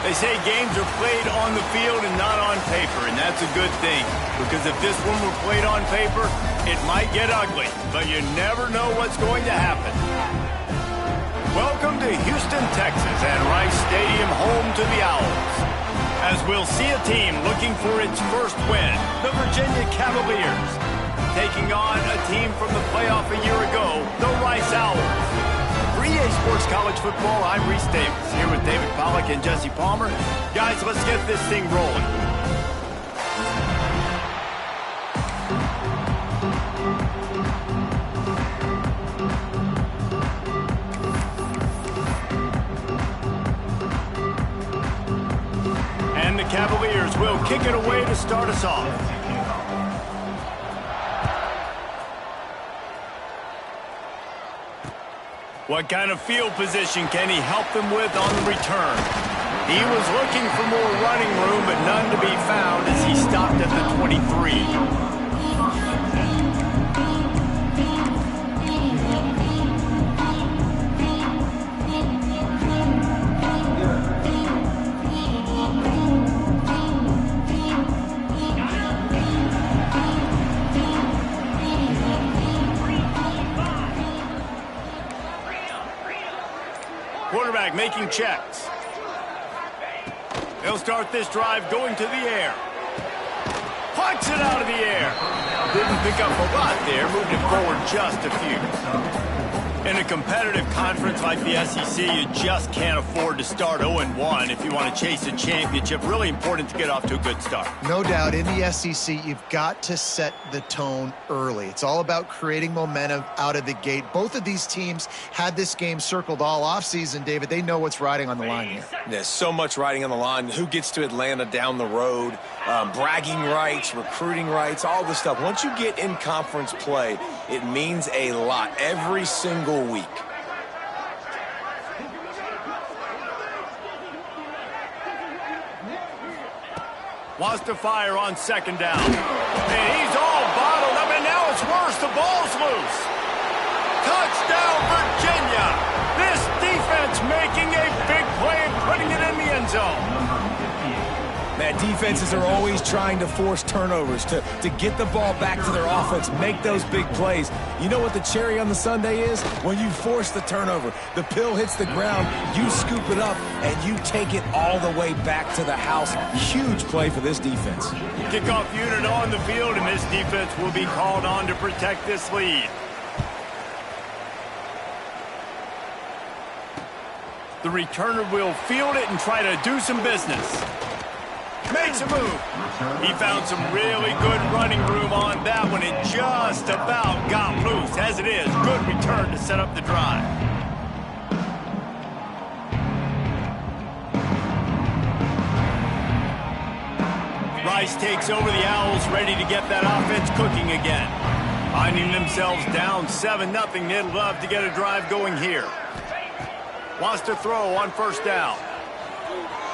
They say games are played on the field and not on paper, and that's a good thing. Because if this one were played on paper, it might get ugly, but you never know what's going to happen. Welcome to Houston, Texas, and Rice Stadium, home to the Owls. As we'll see a team looking for its first win, the Virginia Cavaliers, taking on a team from the playoff a year ago, the Rice Owls. For EA Sports College Football, I'm Reese Davis, here with David Pollack and Jesse Palmer. Guys, let's get this thing rolling. And the Cavaliers will kick it away to start us off. What kind of field position can he help them with on the return? He was looking for more running room, but none to be found as he stopped at the 23. Quarterback making checks. He'll start this drive going to the air. Pucks it out of the air. Didn't pick up a lot there, moved it forward just a few. In a competitive conference like the SEC, you just can't afford to start 0-1 if you want to chase a championship. Really important to get off to a good start. No doubt, in the SEC, you've got to set the tone early. It's all about creating momentum out of the gate. Both of these teams had this game circled all offseason, David. They know what's riding on the line here. There's so much riding on the line. Who gets to Atlanta down the road? Bragging rights, recruiting rights, all this stuff. Once you get in conference play, it means a lot every single week. Wants to fire on second down. And he's all bottled up, and now it's worse. The ball's loose. Touchdown, Virginia. This defense making a big play and putting it in the end zone. Man, defenses are always trying to force turnovers to get the ball back to their offense, make those big plays. You know what the cherry on the sundae is? When you force the turnover, the pill hits the ground, you scoop it up, and you take it all the way back to the house. Huge play for this defense. Kickoff unit on the field, and this defense will be called on to protect this lead. The returner will field it and try to do some business. Makes a move. He found some really good running room on that one. It just about got loose. As it is, good return to set up the drive. Rice takes over the Owls, ready to get that offense cooking again. Finding themselves down 7-0, they'd love to get a drive going here. Wants to throw on first down.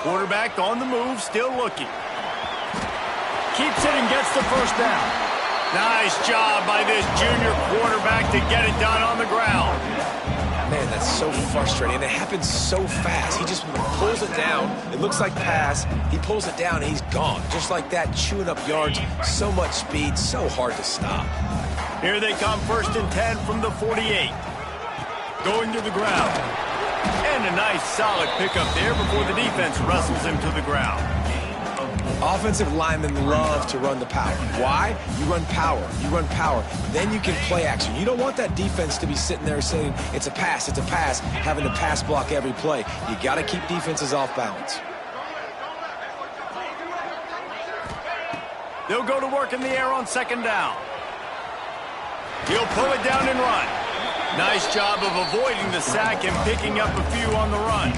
Quarterback on the move, still looking. Keeps it and gets the first down. Nice job by this junior quarterback to get it done on the ground. Man, that's so frustrating. And it happens so fast. He just pulls it down. It looks like pass. He pulls it down, and he's gone. Just like that, chewing up yards. So much speed, so hard to stop. Here they come, 1st and 10 from the 48. Going to the ground. And a nice solid pickup there before the defense wrestles him to the ground. Offensive linemen love to run the power. Why? You run power. You run power. Then you can play action. You don't want that defense to be sitting there saying, it's a pass, having to pass block every play. You got to keep defenses off balance. They'll go to work in the air on second down. He'll pull it down and run. Nice job of avoiding the sack and picking up a few on the run.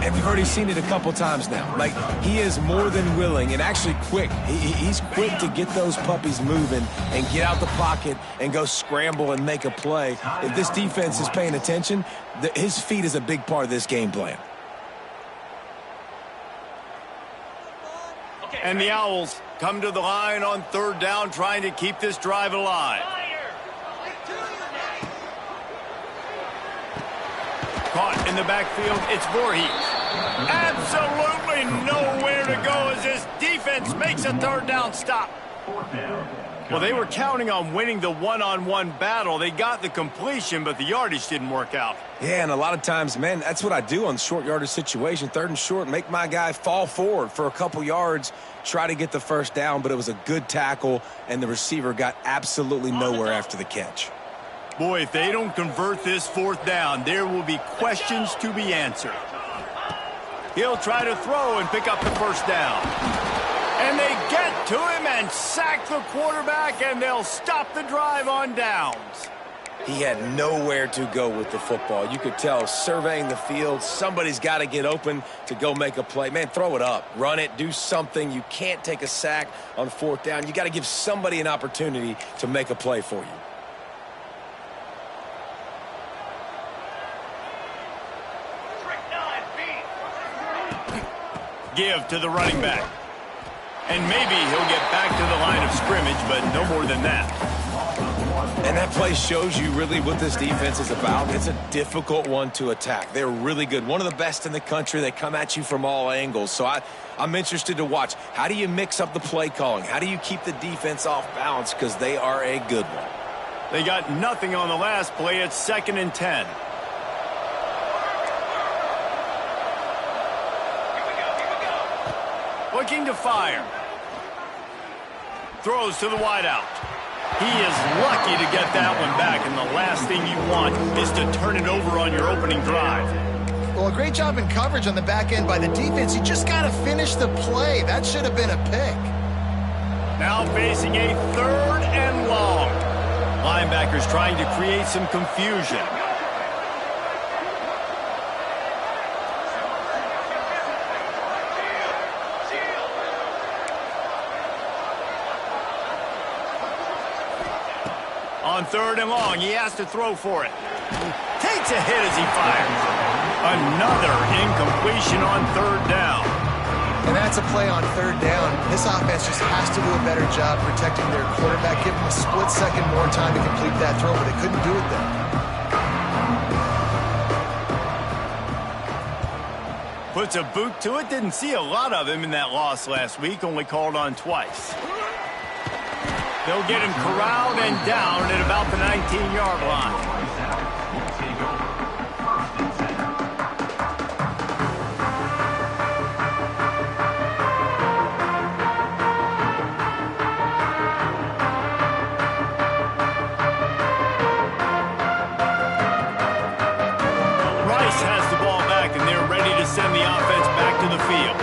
And we've already seen it a couple times now. Like, he is more than willing and actually quick. He's quick to get those puppies moving and get out the pocket and go scramble and make a play. If this defense is paying attention, his feet is a big part of this game plan. And the Owls come to the line on third down, trying to keep this drive alive. Caught in the backfield, it's Voorhees. Absolutely nowhere to go as this defense makes a third down stop. Well, they were counting on winning the one-on-one battle. They got the completion, but the yardage didn't work out. Yeah, and a lot of times, man, that's what I do on short yardage situation. Third and short, make my guy fall forward for a couple yards, try to get the first down, but it was a good tackle, and the receiver got absolutely nowhere after the catch. Boy, if they don't convert this fourth down, there will be questions to be answered. He'll try to throw and pick up the first down. And they get to him and sack the quarterback, and they'll stop the drive on downs. He had nowhere to go with the football. You could tell surveying the field, somebody's got to get open to go make a play. Man, throw it up, run it, do something. You can't take a sack on fourth down. You got to give somebody an opportunity to make a play for you. Give to the running back. And maybe he'll get back to the line of scrimmage, but no more than that. And that play shows you really what this defense is about. It's a difficult one to attack. They're really good. One of the best in the country. They come at you from all angles. So I'm interested to watch. How do you mix up the play calling? How do you keep the defense off balance? Because they are a good one. They got nothing on the last play. It's 2nd and 10. Looking to fire. Throws to the wideout. He is lucky to get that one back, and the last thing you want is to turn it over on your opening drive. Well, a great job in coverage on the back end by the defense. You just got to finish the play. That should have been a pick. Now facing a 3rd and long. Linebackers trying to create some confusion. On 3rd and long, he has to throw for it. Takes a hit as he fires. Another incompletion on 3rd down. And that's a play on 3rd down. This offense just has to do a better job protecting their quarterback. Give them a split second more time to complete that throw, but they couldn't do it then. Puts a boot to it. Didn't see a lot of him in that loss last week. Only called on twice. They'll get him corralled and down at about the 19-yard line. Rice has the ball back, and they're ready to send the offense back to the field.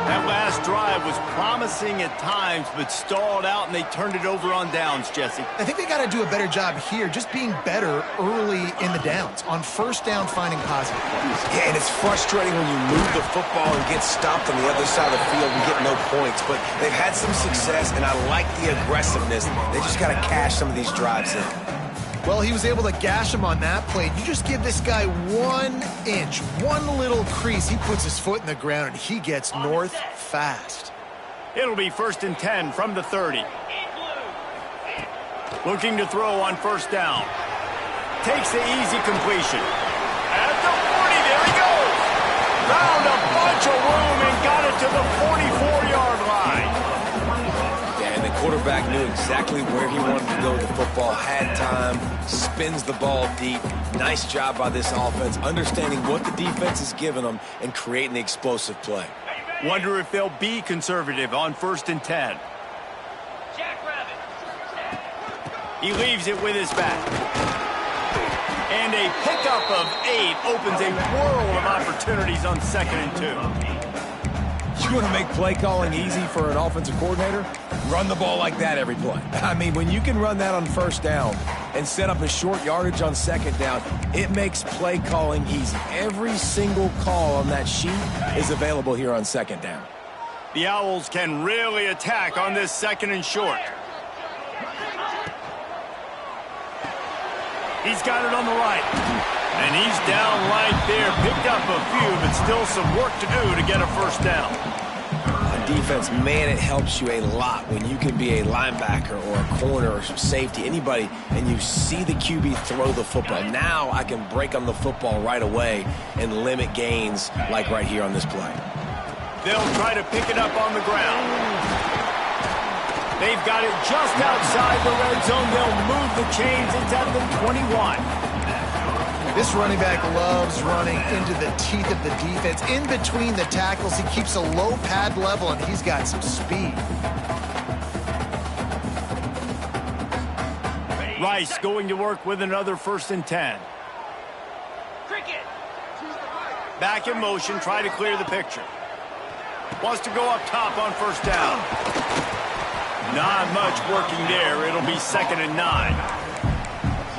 That last drive was promising at times, but stalled out, and they turned it over on downs, Jesse. I think they got to do a better job here, just being better early in the downs. On 1st down, finding positive plays. Yeah, and it's frustrating when you move the football and get stopped on the other side of the field and get no points. But they've had some success, and I like the aggressiveness. They just got to cash some of these drives in. Well, he was able to gash him on that play. You just give this guy 1 inch, one little crease. He puts his foot in the ground, and he gets north fast. It'll be 1st and 10 from the 30. Looking to throw on 1st down. Takes the easy completion. At the 40, there he goes. Found a bunch of room and got it to the 44-yard line. And the quarterback knew exactly where he wanted to go with the football, had time, spins the ball deep. Nice job by this offense, understanding what the defense is giving them and creating the explosive play. Wonder if they'll be conservative on 1st and 10. He leaves it with his back. And a pickup of 8 opens a world of opportunities on 2nd and 2. You want to make play calling easy for an offensive coordinator? Run the ball like that every play. I mean, when you can run that on 1st down and set up a short yardage on 2nd down, it makes play calling easy. Every single call on that sheet is available here on 2nd down. The Owls can really attack on this 2nd and short. He's got it on the right. And he's down right there. Picked up a few, but still some work to do to get a 1st down. on defense, man, it helps you a lot when you can be a linebacker or a corner or some safety, anybody, and you see the QB throw the football. Now I can break on the football right away and limit gains like right here on this play. They'll try to pick it up on the ground. They've got it just outside the red zone. They'll move the chains. It's at the 21. This running back loves running into the teeth of the defense. In between the tackles, he keeps a low pad level, and he's got some speed. Rice going to work with another 1st and 10. Back in motion, try to clear the picture. Wants to go up top on 1st down. Not much working there. It'll be 2nd and 9.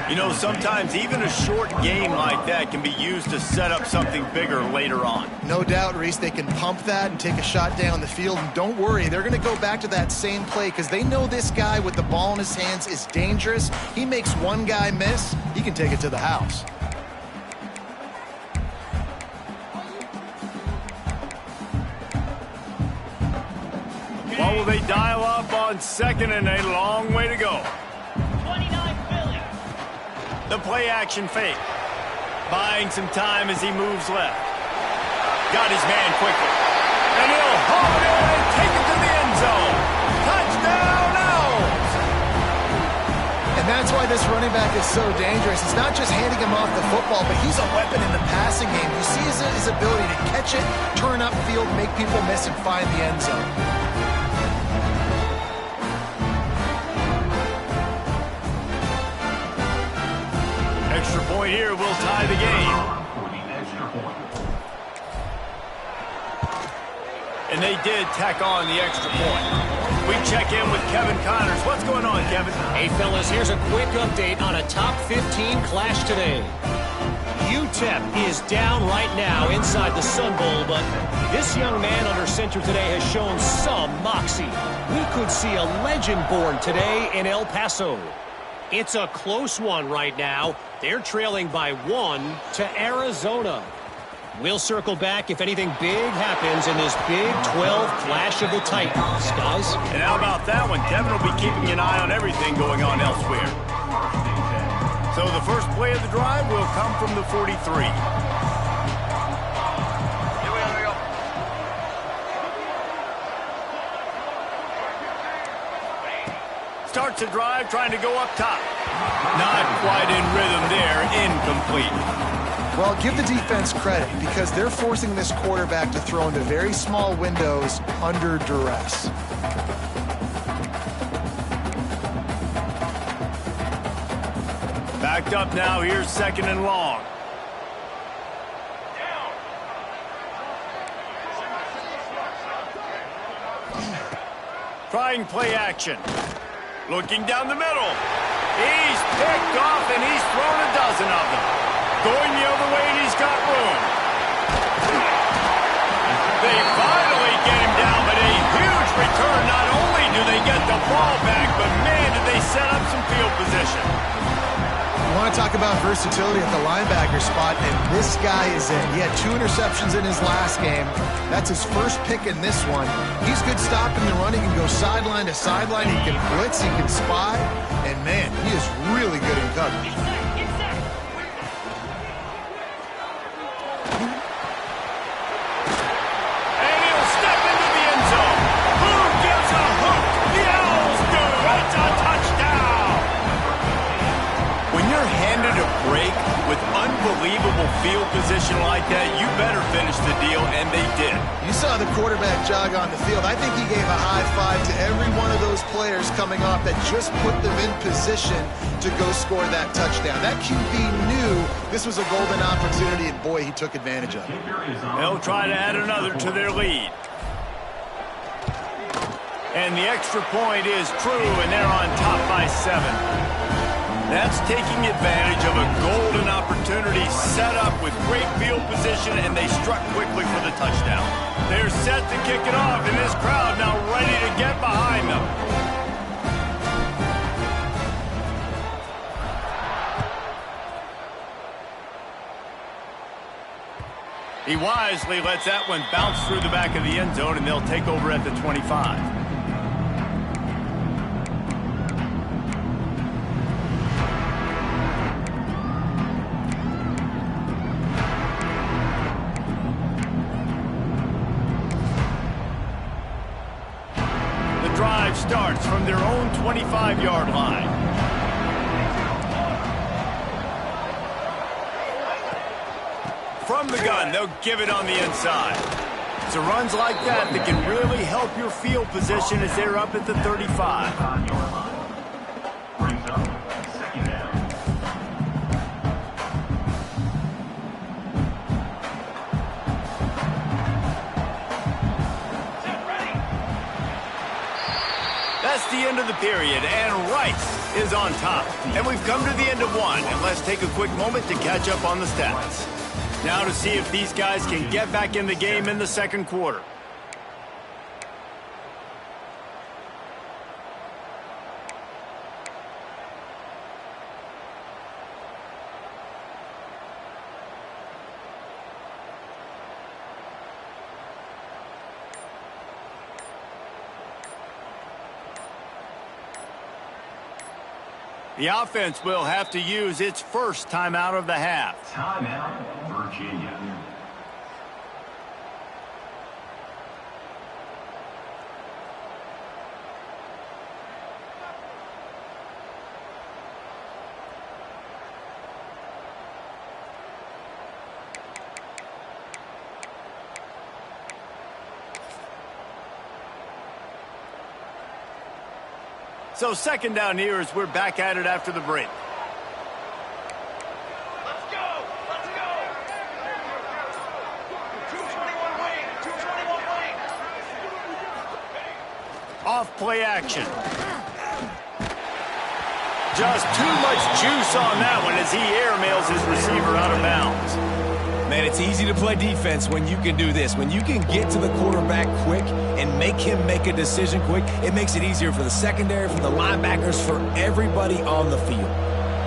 You know, sometimes even a short game like that can be used to set up something bigger later on. No doubt, Reese, they can pump that and take a shot down the field. And don't worry, they're going to go back to that same play because they know this guy with the ball in his hands is dangerous. He makes one guy miss, he can take it to the house. What will they dial up on 2nd and a long way to go? The play action fake. Buying some time as he moves left. Got his man quickly. And he'll haul it in and take it to the end zone. Touchdown, Owls! And that's why this running back is so dangerous. It's not just handing him off the football, but he's a weapon in the passing game. You see his ability to catch it, turn upfield, make people miss, and find the end zone. Extra point here will tie the game. And they did tack on the extra point. We check in with Kevin Connors. What's going on, Kevin? Hey, fellas, here's a quick update on a top 15 clash today. UTEP is down right now inside the Sun Bowl, but this young man under center today has shown some moxie. We could see a legend born today in El Paso. It's a close one right now. They're trailing by 1 to Arizona. We'll circle back if anything big happens in this Big 12 Clash of the Titans, guys. And how about that one? Kevin will be keeping an eye on everything going on elsewhere. So the first play of the drive will come from the 43. Starts a drive trying to go up top. Not quite in rhythm there. Incomplete. Well, give the defense credit because they're forcing this quarterback to throw into very small windows under duress. Backed up now. Here's 2nd and long. Trying play action. Looking down the middle. He's picked off and he's thrown a dozen of them. Going the other way and he's got room. They finally get him down, but a huge return. Not only do they get the ball back, but man, did they set up some field position. You want to talk about versatility at the linebacker spot, and this guy is in. He had 2 interceptions in his last game. That's his first pick in this one. He's good stopping the run. He can go sideline to sideline. He can blitz. He can spy. And, man, he is really good in coverage. And he'll step into the end zone. Who gives a hook? The Owls do. It's a touchdown. When you're handed a break with unbelievable field position like that, you better finish the deal, and they did. You saw the quarterback jog on the field. I think he gave a high five to every one of those players coming off that just put them in position to go score that touchdown. That QB knew this was a golden opportunity, and boy, he took advantage of it. They'll try to add another to their lead. And the extra point is true, and they're on top by 7. That's taking advantage of a golden opportunity set up with great field position, and they struck quickly for the touchdown. They're set to kick it off, and this crowd now ready to get behind them. He wisely lets that one bounce through the back of the end zone, and they'll take over at the 25. The drive starts from their own 25-yard line. From the gun, they'll give it on the inside. It's runs like that that can really help your field position as they're up at the 35. That's the end of the period, and Rice is on top. And we've come to the end of one, and let's take a quick moment to catch up on the stats. Now to see if these guys can get back in the game in the second quarter. The offense will have to use its first timeout of the half. Timeout, Virginia. So second down here as we're back at it after the break. Let's go! Let's go! 221 wing! 221 wing! Off play action. Just too much juice on that one as he airmails his receiver out of bounds. Man, it's easy to play defense when you can do this. When you can get to the quarterback quick and make him make a decision quick, it makes it easier for the secondary, for the linebackers, for everybody on the field.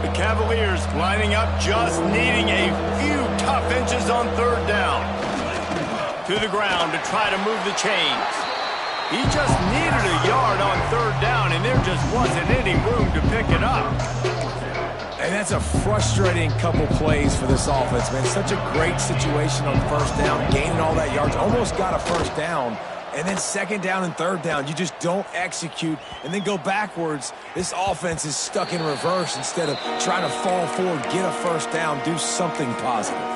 The Cavaliers lining up, just needing a few tough inches on third down. To the ground to try to move the chains. He just needed a yard on third down, and there just wasn't any room to pick it up. And that's a frustrating couple plays for this offense, man. Such a great situation on first down, gaining all that yards, almost got a first down. And then second down and third down, you just don't execute and then go backwards. This offense is stuck in reverse instead of trying to fall forward, get a first down, do something positive.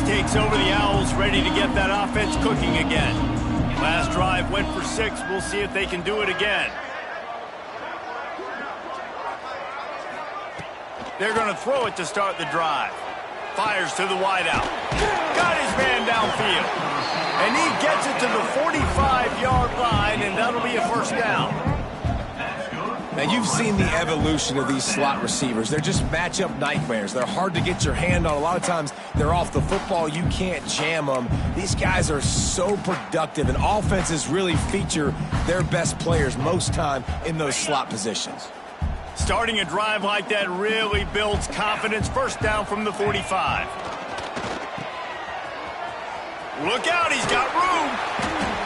Takes over the Owls, ready to get that offense cooking again. Last drive went for 6. We'll see if they can do it again. They're going to throw it to start the drive. Fires to the wideout. Got his man downfield. And he gets it to the 45-yard line, and that'll be a first down. Now, you've seen the evolution of these slot receivers. They're just matchup nightmares. They're hard to get your hand on. A lot of times, they're off the football. You can't jam them. These guys are so productive, and offenses really feature their best players most time in those slot positions. Starting a drive like that really builds confidence. First down from the 45. Look out, he's got room.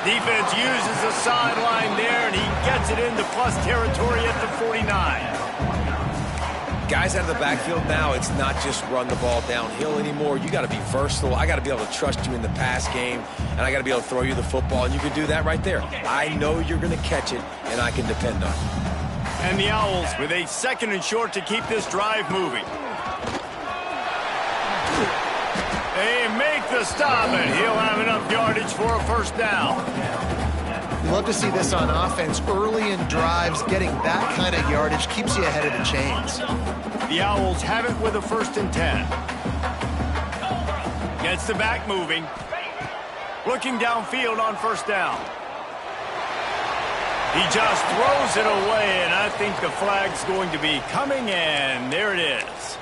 Defense uses the sideline there, and he gets it into plus territory at the 49. Guys out of the backfield now, it's not just run the ball downhill anymore. You got to be versatile. I got to be able to trust you in the pass game, and I got to be able to throw you the football, and you can do that right there. I know you're going to catch it, and I can depend on you. And the Owls with a second and short to keep this drive moving. They make the stop, and he'll have enough yardage for a first down. You love to see this on offense. Early in drives, getting that kind of yardage keeps you ahead of the chains. The Owls have it with a 1st and 10. Gets the back moving. Looking downfield on first down. He just throws it away, and I think the flag's going to be coming, and there it is.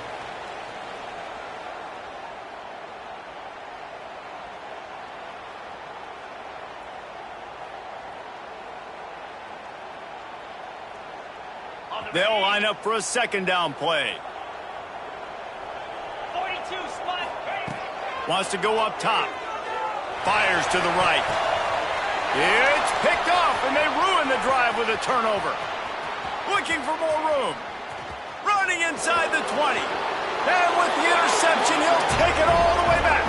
They'll line up for a second down play. 42 spot. Wants to go up top. Fires to the right. It's picked off, and they ruin the drive with a turnover. Looking for more room. Running inside the 20. And with the interception, he'll take it all the way back.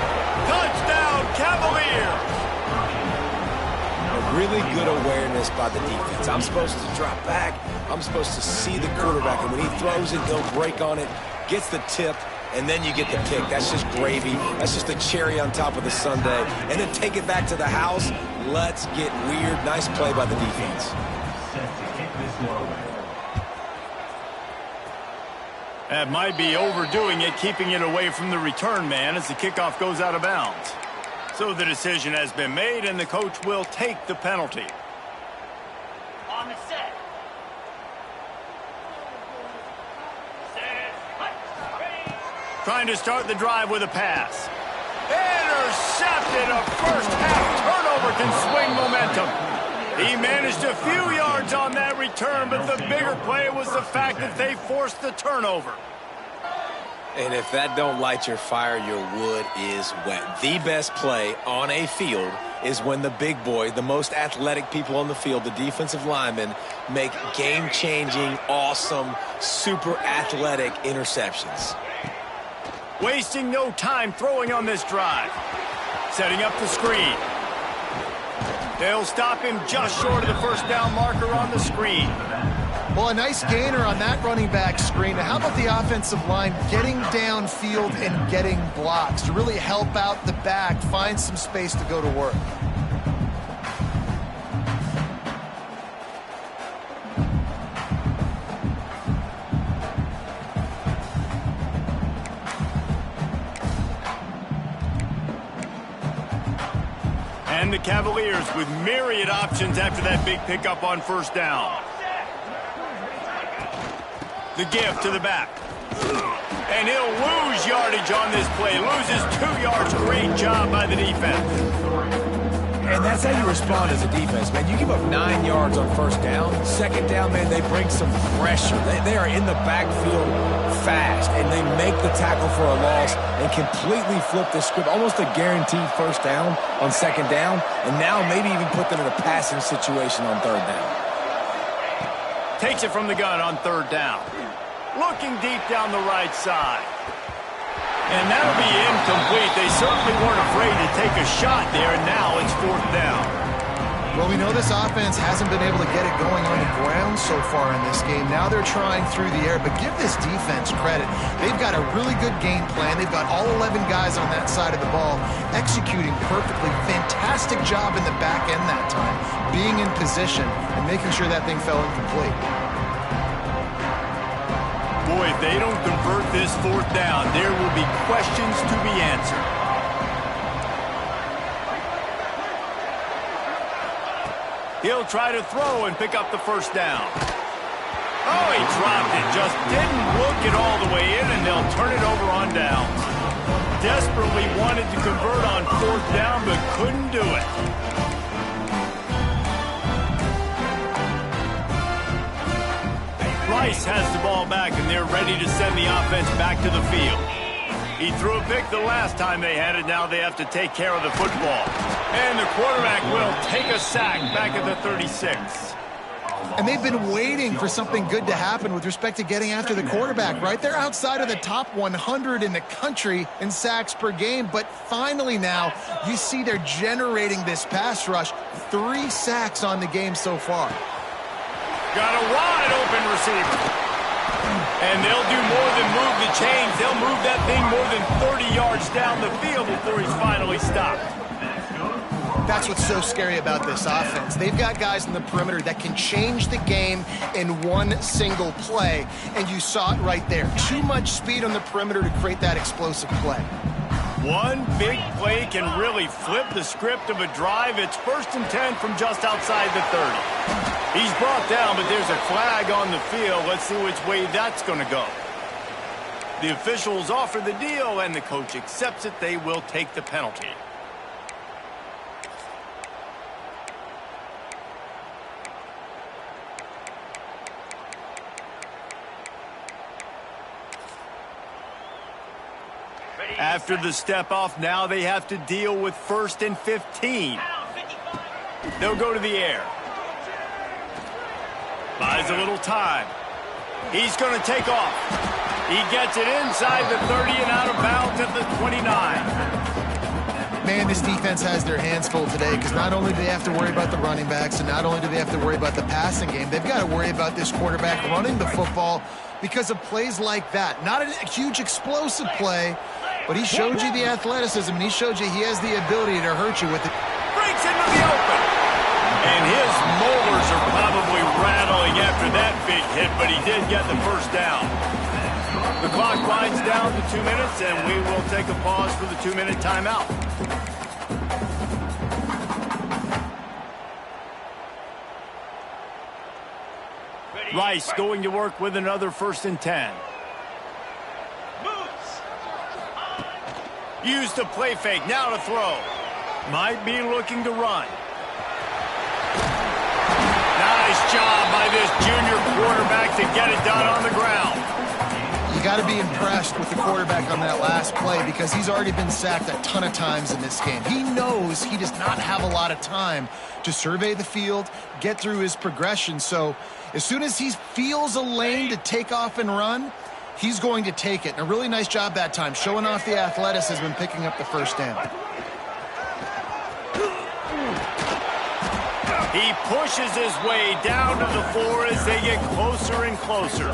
Touchdown, Cavaliers. A really good awareness by the defense. I'm supposed to drop back. I'm supposed to see the quarterback, and when he throws it, they'll break on it, gets the tip, and then you get the pick. That's just gravy. That's just a cherry on top of the sundae. And then take it back to the house. Let's get weird. Nice play by the defense. Set to kick this one. That might be overdoing it, keeping it away from the return man as the kickoff goes out of bounds. So the decision has been made, and the coach will take the penalty. On the set. Trying to start the drive with a pass. Intercepted. A first-half turnover can swing momentum. He managed a few yards on that return, but the bigger play was the fact that they forced the turnover. And if that don't light your fire, your wood is wet. The best play on a field is when the big boy, the most athletic people on the field, the defensive linemen, make game-changing, awesome, super athletic interceptions. Wasting no time throwing on this drive. Setting up the screen. They'll stop him just short of the first down marker on the screen. Well, a nice gainer on that running back screen. Now, how about the offensive line getting downfield and getting blocks to really help out the back, find some space to go to work? And the Cavaliers with myriad options after that big pickup on first down. The give to the back. And he'll lose yardage on this play. Loses 2 yards. Great job by the defense. And that's how you respond as a defense, man. You give up 9 yards on first down. Second down, man, they bring some pressure. They are in the backfield fast, and they make the tackle for a loss and completely flip the script. Almost a guaranteed first down on second down, and now maybe even put them in a passing situation on third down. Takes it from the gun on third down. Looking deep down the right side. And that'll be incomplete. They certainly weren't afraid to take a shot there, and now it's fourth down. Well, we know this offense hasn't been able to get it going on the ground so far in this game. Now they're trying through the air, but give this defense credit. They've got a really good game plan. They've got all 11 guys on that side of the ball executing perfectly. Fantastic job in the back end that time, being in position and making sure that thing fell incomplete. Boy, if they don't convert this fourth down, there will be questions to be answered. He'll try to throw and pick up the first down. Oh, he dropped it. Just didn't look it all the way in, and they'll turn it over on downs. Desperately wanted to convert on fourth down, but couldn't do it. Rice has the ball back, and they're ready to send the offense back to the field. He threw a pick the last time they had it. Now they have to take care of the football. And the quarterback will take a sack back at the 36. And they've been waiting for something good to happen with respect to getting after the quarterback, right? They're outside of the top 100 in the country in sacks per game, but finally now you see they're generating this pass rush. 3 sacks on the game so far. Got a wide open receiver. And they'll do more than move the chains. They'll move that thing more than 30 yards down the field before he's finally stopped. That's what's so scary about this offense. They've got guys in the perimeter that can change the game in one single play, and you saw it right there. Too much speed on the perimeter to create that explosive play. One big play can really flip the script of a drive. It's 1st and 10 from just outside the 30. He's brought down, but there's a flag on the field. Let's see which way that's going to go. The officials offer the deal, and the coach accepts it. They will take the penalty. After the step off, now they have to deal with 1st and 15. They'll go to the air. Buys a little time. He's going to take off. He gets it inside the 30 and out of bounds at the 29. Man, this defense has their hands full today because not only do they have to worry about the running backs and not only do they have to worry about the passing game, they've got to worry about this quarterback running the football because of plays like that. Not a huge explosive play, but he showed you the athleticism, and he showed you he has the ability to hurt you with it. Breaks into the open. And his molars are probably rattling after that big hit, but he did get the first down. The clock winds down to 2 minutes, and we will take a pause for the 2-minute timeout. Rice going to work with another 1st and 10. Use the play fake, now to throw. Might be looking to run. Nice job by this junior quarterback to get it done on the ground. You got to be impressed with the quarterback on that last play because he's already been sacked a ton of times in this game. He knows he does not have a lot of time to survey the field, get through his progression. So as soon as he feels a lane to take off and run, he's going to take it. And a really nice job that time, showing off the athleticism and picking up the first down. He pushes his way down to the floor as they get closer and closer.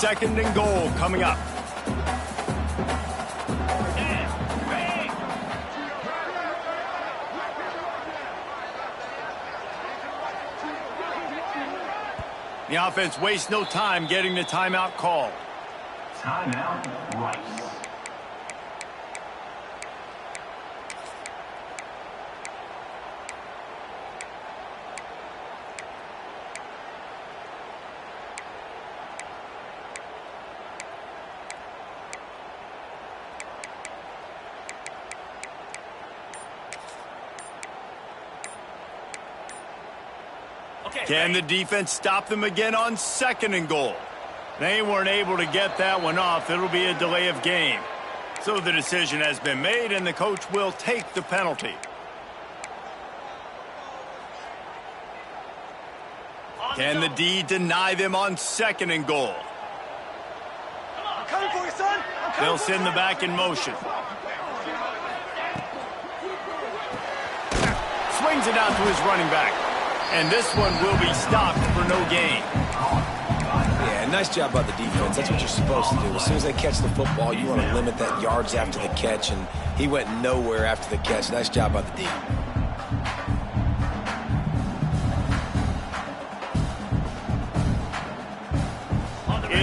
2nd and goal coming up. The offense wastes no time getting the timeout called. Timeout, Rice. Can the defense stop them again on 2nd and goal? They weren't able to get that one off. It'll be a delay of game. So the decision has been made, and the coach will take the penalty. Can the D deny them on 2nd and goal? I'm coming for you, son. They'll send the back in motion. Swings it out to his running back. And this one will be stopped for no gain. Yeah, nice job by the defense. That's what you're supposed to do. As soon as they catch the football, you want to limit that yards after the catch, and he went nowhere after the catch. Nice job by the D.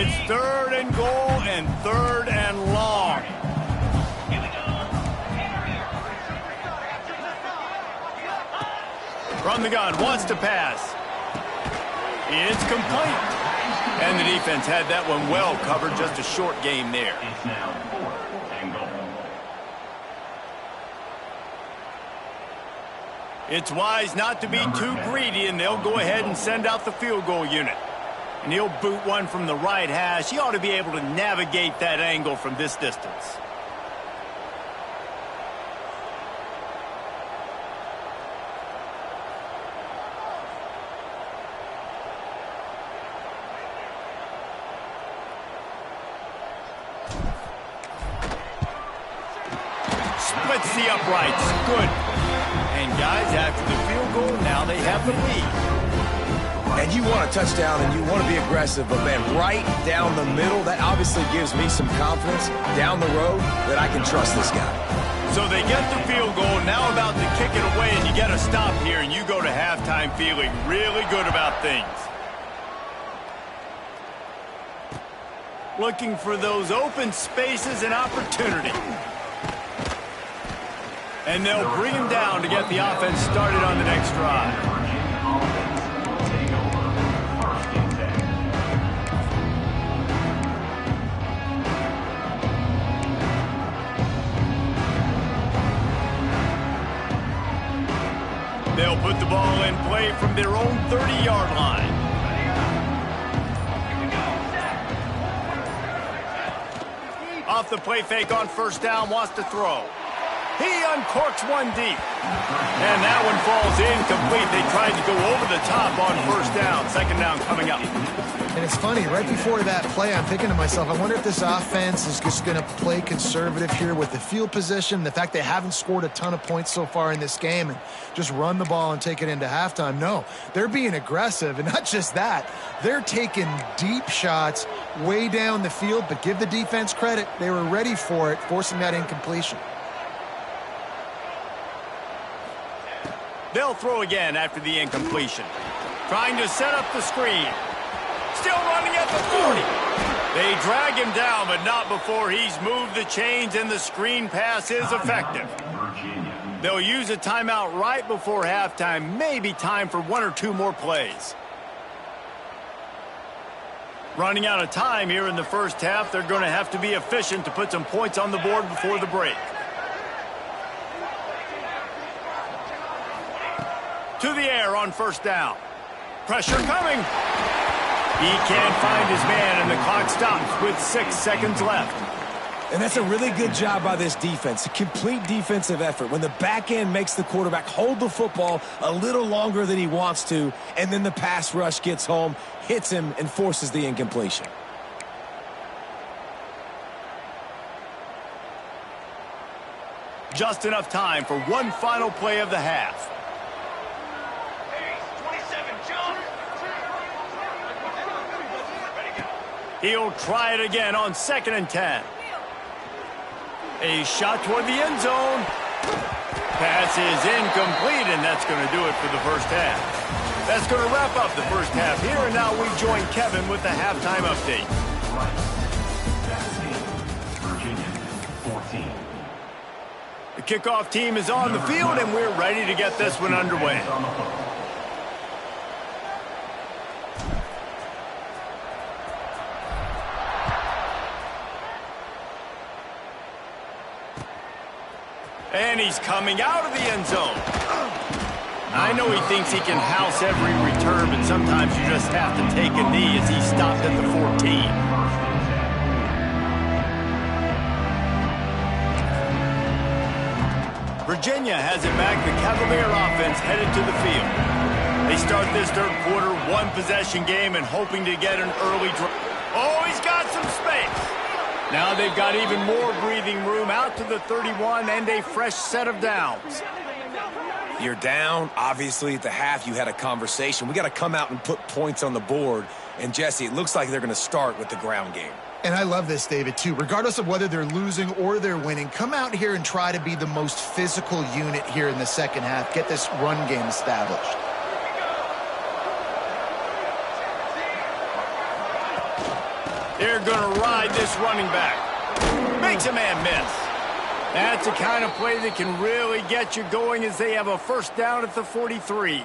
It's 3rd and goal and 3rd and long. From the gun, wants to pass. It's complete. And the defense had that one well covered, just a short game there. It's now 4th and goal. It's wise not to be too greedy, and they'll go ahead and send out the field goal unit. And he'll boot one from the right hash. He ought to be able to navigate that angle from this distance. Splits the uprights. Good. And guys, after the field goal, now they have the lead. And you want a touchdown and you want to be aggressive, but man, right down the middle, that obviously gives me some confidence down the road that I can trust this guy. So they get the field goal, now about to kick it away, and you get a stop here, and you go to halftime feeling really good about things. Looking for those open spaces and opportunity. And they'll bring him down to get the offense started on the next drive. They'll put the ball in play from their own 30-yard line. Off the play fake on first down, wants to throw. He uncorks one deep. And that one falls incomplete. They tried to go over the top on first down. Second down coming up. And it's funny, right before that play, I'm thinking to myself, I wonder if this offense is just going to play conservative here with the field position, the fact they haven't scored a ton of points so far in this game, and just run the ball and take it into halftime. No, they're being aggressive, and not just that, they're taking deep shots way down the field, but give the defense credit. They were ready for it, forcing that incompletion. They'll throw again after the incompletion. Trying to set up the screen. Still running at the 40. They drag him down, but not before he's moved the chains, and the screen pass is effective. They'll use a timeout right before halftime. Maybe time for one or two more plays. Running out of time here in the first half. They're going to have to be efficient to put some points on the board before the break. To the air on first down. Pressure coming. He can't find his man, and the clock stops with 6 seconds left. And that's a really good job by this defense. A complete defensive effort. When the back end makes the quarterback hold the football a little longer than he wants to, and then the pass rush gets home, hits him, and forces the incompletion. Just enough time for one final play of the half. He'll try it again on 2nd and 10. A shot toward the end zone. Pass is incomplete, and that's going to do it for the first half. That's going to wrap up the first half here, and now we join Kevin with the halftime update. Virginia, 14. The kickoff team is on the field, and we're ready to get this one underway. And he's coming out of the end zone. I know he thinks he can house every return, but sometimes you just have to take a knee as he stopped at the 14. Virginia has it back. The Cavalier offense headed to the field. They start this third quarter, one-possession game, and hoping to get an early drive. Oh, he's got some space. Now they've got even more breathing room out to the 31 and a fresh set of downs. You're down. Obviously, at the half, you had a conversation. We got to come out and put points on the board. And, Jesse, it looks like they're going to start with the ground game. And I love this, David, too. Regardless of whether they're losing or they're winning, come out here and try to be the most physical unit here in the second half. Get this run game established. They're going to ride this running back. Makes a man miss. That's the kind of play that can really get you going as they have a first down at the 43.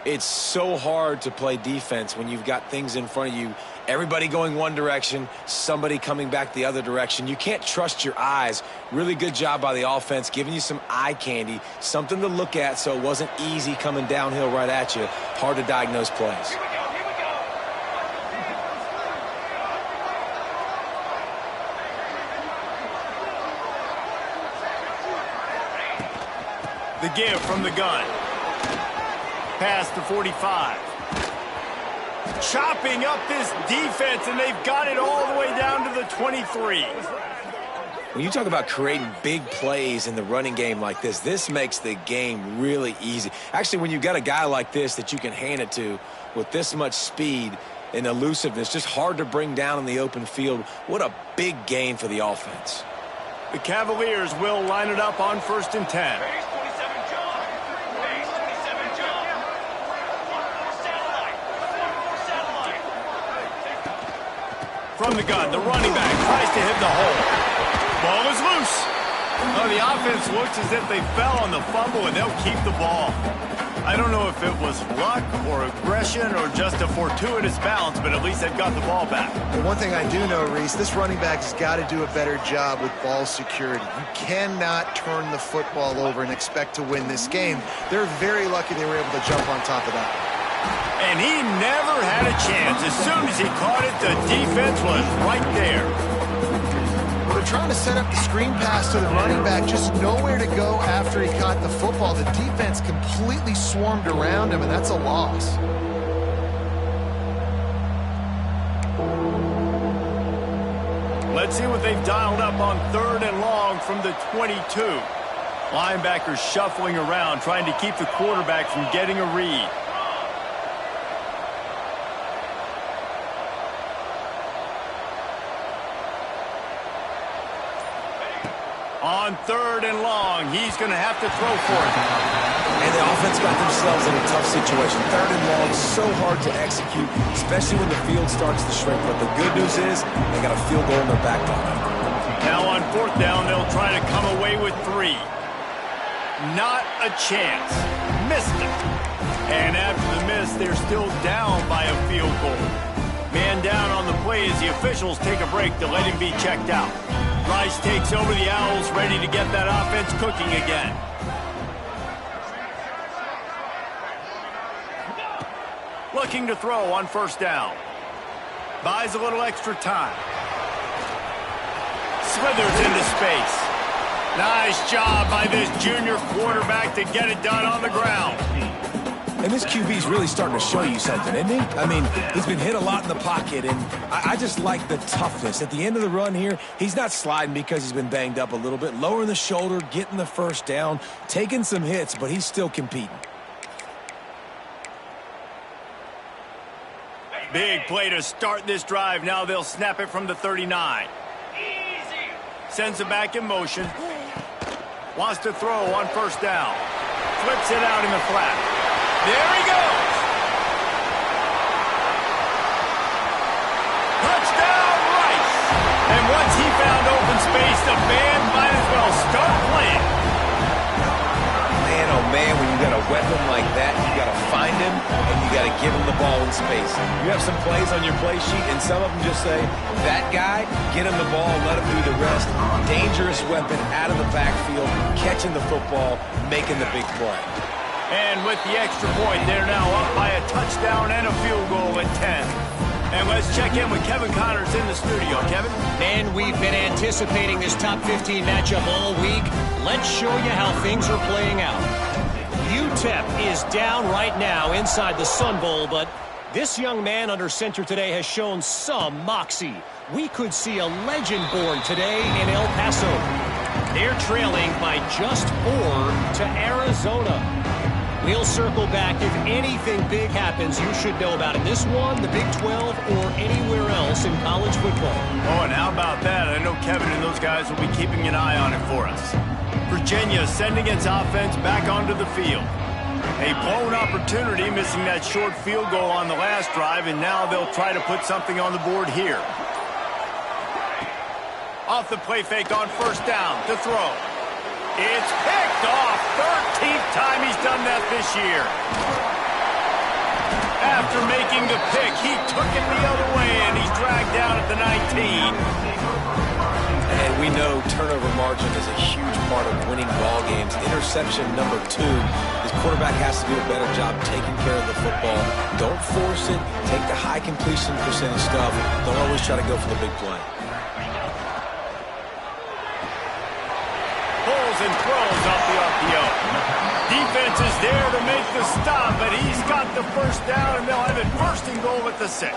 It's so hard to play defense when you've got things in front of you. Everybody going one direction, somebody coming back the other direction. You can't trust your eyes. Really good job by the offense, giving you some eye candy, something to look at so it wasn't easy coming downhill right at you. Hard to diagnose plays. The give from the gun. Past the 45. Chopping up this defense, and they've got it all the way down to the 23. When you talk about creating big plays in the running game like this makes the game really easy. Actually, when you've got a guy like this that you can hand it to with this much speed and elusiveness, just hard to bring down in the open field, what a big gain for the offense. The Cavaliers will line it up on 1st and 10. From the gun, the running back tries to hit the hole. Ball is loose. Oh, the offense looks as if they fell on the fumble, and they'll keep the ball. I don't know if it was luck or aggression or just a fortuitous bounce, but at least they've got the ball back. Well, one thing I do know, Reese, this running back has got to do a better job with ball security. You cannot turn the football over and expect to win this game. They're very lucky they were able to jump on top of that. And he never had a chance. As soon as he caught it, the defense was right there. trying to set up the screen pass to the running back, just nowhere to go after he caught the football. The defense completely swarmed around him, and that's a loss. Let's see what they've dialed up on 3rd and long from the 22. Linebackers shuffling around, trying to keep the quarterback from getting a read. On 3rd and long, he's going to have to throw for it. And the offense got themselves in a tough situation. 3rd and long, so hard to execute, especially when the field starts to shrink. But the good news is they got a field goal in their back pocket. Now on 4th down, they'll try to come away with 3. Not a chance. Missed it. And after the miss, they're still down by a field goal. Man down on the play as the officials take a break to let him be checked out. Rice takes over the Owls, ready to get that offense cooking again. Looking to throw on 1st down. Buys a little extra time. Slithers into space. Nice job by this junior quarterback to get it done on the ground. And this QB's really starting to show you something, isn't he? I mean, he's been hit a lot in the pocket, and I just like the toughness. At the end of the run here, he's not sliding because he's been banged up a little bit. Lowering the shoulder, getting the 1st down, taking some hits, but he's still competing. Big play to start this drive. Now they'll snap it from the 39. Sends it back in motion. Wants to throw on 1st down. Flips it out in the flat. There he goes. Touchdown, Rice. And once he found open space, the band might as well start playing. Man, oh man, when you got a weapon like that, you got to find him and you got to give him the ball in space. You have some plays on your play sheet, and some of them just say, that guy, get him the ball, let him do the rest. Dangerous weapon out of the backfield, catching the football, making the big play. And with the extra point, they're now up by a touchdown and a field goal at 10. And let's check in with Kevin Connors in the studio. Kevin? Man, we've been anticipating this top 15 matchup all week. Let's show you how things are playing out. UTEP is down right now inside the Sun Bowl, but this young man under center today has shown some moxie. We could see a legend born today in El Paso. They're trailing by just 4 to Arizona. We'll circle back. If anything big happens, you should know about it. This one, the Big 12, or anywhere else in college football. Oh, and how about that? I know Kevin and those guys will be keeping an eye on it for us. Virginia sending its offense back onto the field. A blown opportunity, missing that short field goal on the last drive, and now they'll try to put something on the board here. Off the play fake on 1st down to throw. It's picked off. 13th time he's done that this year. After making the pick, he took it the other way, and he's dragged down at the 19. And we know turnover margin is a huge part of winning ball games. Interception number 2. His quarterback has to do a better job taking care of the football. Don't force it. Take the high completion percentage stuff. Don't always try to go for the big play. Pulls and throws off the RPO. Defense is there to make the stop, but he's got the 1st down, and they'll have it 1st and goal at the 6.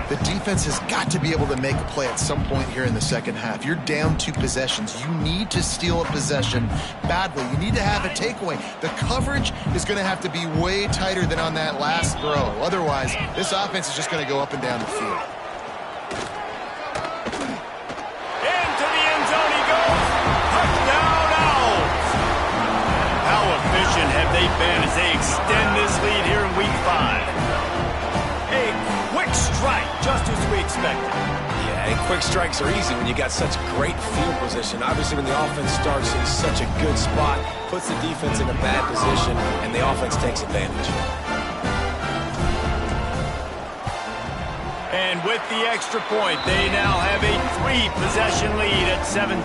The defense has got to be able to make a play at some point here in the second half. You're down 2 possessions. You need to steal a possession badly. You need to have a takeaway. The coverage is going to have to be way tighter than on that last throw. Otherwise, this offense is just going to go up and down the field. Into the end zone he goes. Touchdown, Owls. How efficient have they been as they extend this lead here in Week 5? A quick strike, just as we expected. Yeah, and quick strikes are easy when you got such great field position. Obviously, when the offense starts in such a good spot, puts the defense in a bad position, and the offense takes advantage. And with the extra point, they now have a 3-possession lead at 17.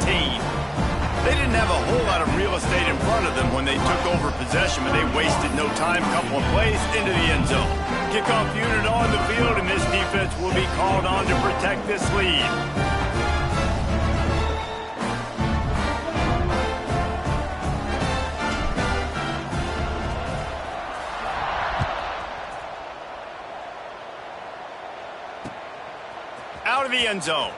They didn't have a whole lot of real estate in front of them when they took over possession, but they wasted no time. Couple of plays into the end zone. Kickoff unit on the field, and this defense will be called on to protect this lead. the end zone.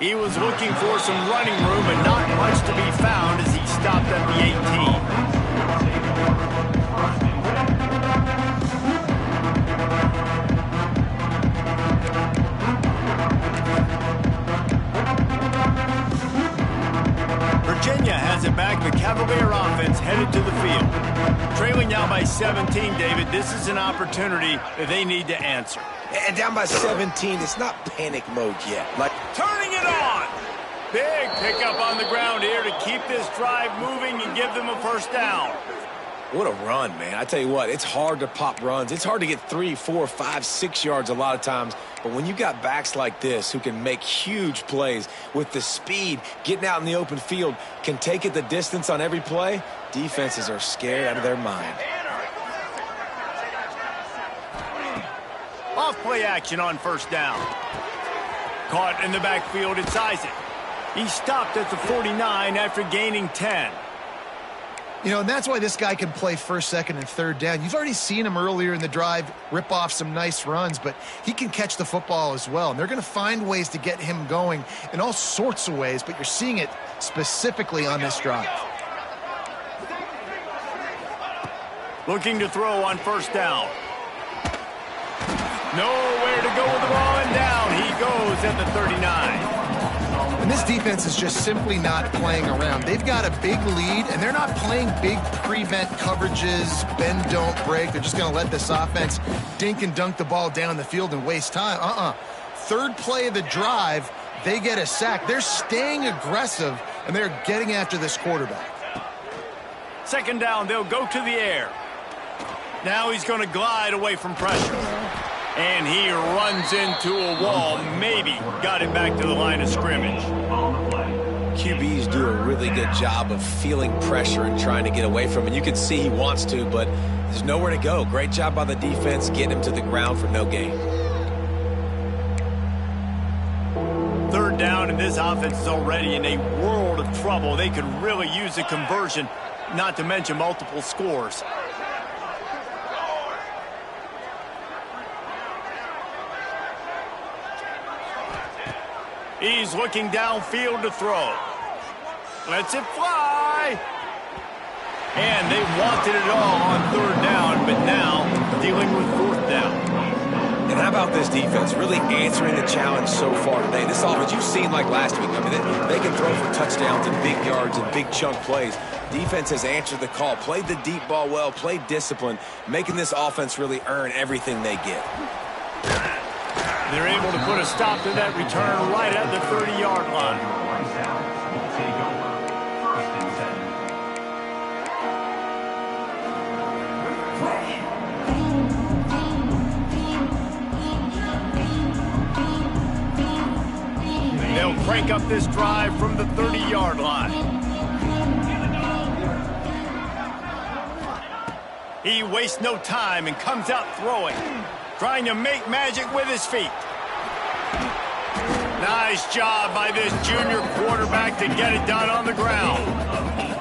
He was looking for some running room, but not much to be found as he stopped at the 18. Virginia has it back. The Cavalier offense headed to the field. Trailing now by 17, David. This is an opportunity that they need to answer. And down by 17, it's not panic mode yet. Like Turning it on. Big pickup on the ground here to keep this drive moving and give them a first down. What a run, man. I tell you what, it's hard to pop runs. It's hard to get 3, 4, 5, 6 yards a lot of times. But when you got backs like this who can make huge plays with the speed, getting out in the open field, can take it the distance on every play, defenses are scared out of their mind. Off play action on first down. Caught in the backfield, it's Isaac. He stopped at the 49 after gaining 10. You know, and that's why this guy can play first, second, and third down. You've already seen him earlier in the drive rip off some nice runs, but he can catch the football as well. And they're going to find ways to get him going in all sorts of ways, but you're seeing it specifically on this drive. Looking to throw on first down. Nowhere to go with the ball, and down he goes at the 39. And this defense is just simply not playing around. They've got a big lead, and they're not playing big prevent coverages, bend, don't break. They're just going to let this offense dink and dunk the ball down the field and waste time. Third play of the drive, they get a sack. They're staying aggressive, and they're getting after this quarterback. Second down, they'll go to the air. Now he's going to glide away from pressure. And he runs into a wall. Maybe got it back to the line of scrimmage. QBs do a really good job of feeling pressure and trying to get away from it. You can see he wants to, but there's nowhere to go. Great job by the defense getting him to the ground for no gain. Third down, and this offense is already in a world of trouble. They could really use a conversion, not to mention multiple scores. He's looking downfield to throw. Lets it fly. And they wanted it all on third down, but now dealing with fourth down. And how about this defense really answering the challenge so far today? This offense, you've seen like last week. I mean, they can throw for touchdowns and big yards and big chunk plays. Defense has answered the call, played the deep ball well, played discipline, making this offense really earn everything they get. They're able to put a stop to that return right at the 30-yard line. They'll crank up this drive from the 30-yard line. He wastes no time and comes out throwing. Trying to make magic with his feet. Nice job by this junior quarterback to get it done on the ground.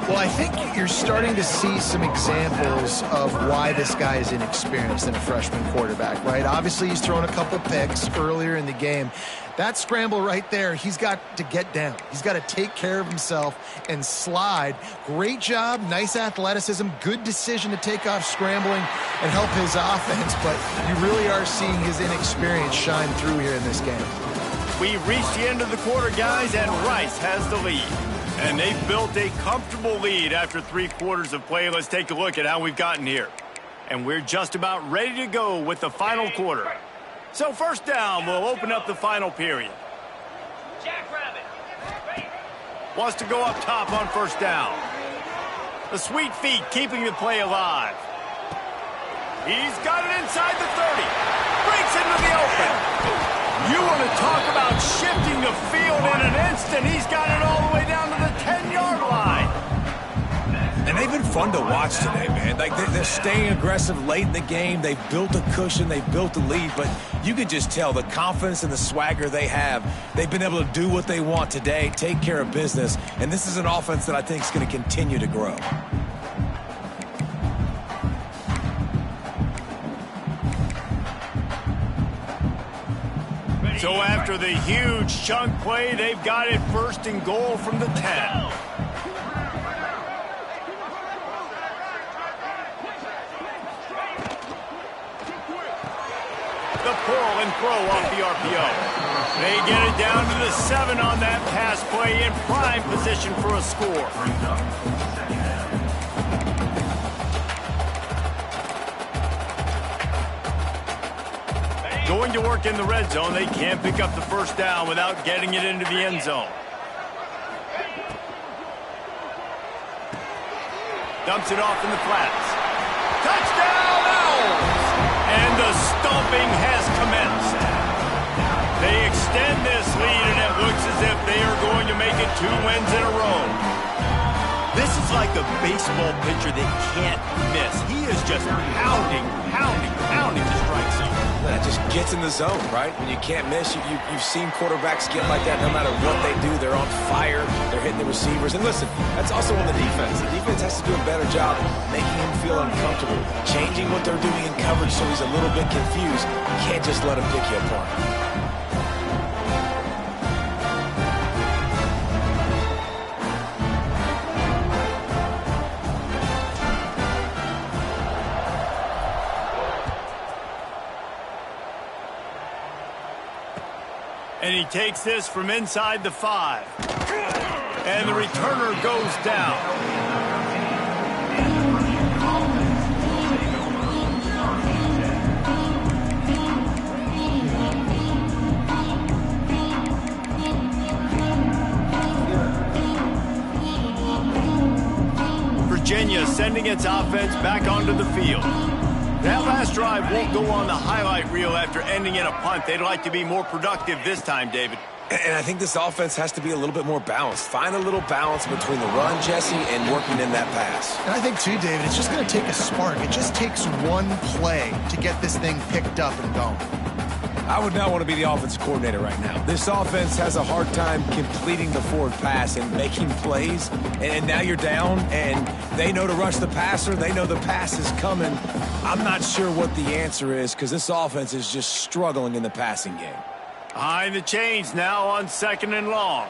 Well, I think you're starting to see some examples of why this guy is inexperienced in a freshman quarterback, right? Obviously, he's thrown a couple picks earlier in the game. That scramble right there, he's got to get down. He's got to take care of himself and slide. Great job, nice athleticism, good decision to take off scrambling and help his offense, but you really are seeing his inexperience shine through here in this game. We've reached the end of the quarter, guys, and Rice has the lead. And they've built a comfortable lead after 3 quarters of play. Let's take a look at how we've gotten here. And we're just about ready to go with the final quarter. So first down, we'll open up the final period. Wants to go up top on first down. The sweet feet keeping the play alive. He's got it inside the 30. Breaks into the open. You want to talk about shifting the field in an instant. He's got it all the way down to the 10-yard line. And they've been fun to watch today, man. Like they're staying aggressive late in the game. They've built a cushion. They've built a lead. But you can just tell the confidence and the swagger they have. They've been able to do what they want today, take care of business. And this is an offense that I think is going to continue to grow. So after the huge chunk play, they've got it 1st and goal from the 10. The pull and throw off the RPO. They get it down to the 7 on that pass play in prime position for a score. Going to work in the red zone, they can't pick up the 1st down without getting it into the end zone. Dumps it off in the flats. Touchdown, Owls! And the stomping has commenced. They extend this lead, and it looks as if they are going to make it 2 wins in a row. This is like a baseball pitcher that can't miss. He is just pounding to strike zone. That just gets in the zone, right? When you can't miss, you've seen quarterbacks get like that no matter what they do. They're on fire. They're hitting the receivers. And listen, that's also on the defense. The defense has to do a better job making him feel uncomfortable, changing what they're doing in coverage so he's a little bit confused. You can't just let him pick you apart. And he takes this from inside the 5. And the returner goes down. Virginia sending its offense back onto the field. That last drive won't go on the highlight reel after ending in a punt. They'd like to be more productive this time, David. And I think this offense has to be a little bit more balanced. Find a little balance between the run, Jesse, and working in that pass. And I think, too, David, it's just going to take a spark. It just takes one play to get this thing picked up and going. I would not want to be the offensive coordinator right now. This offense has a hard time completing the forward pass and making plays. And now you're down, and they know to rush the passer. They know the pass is coming. I'm not sure what the answer is because this offense is just struggling in the passing game. Behind the chains now on 2nd and long.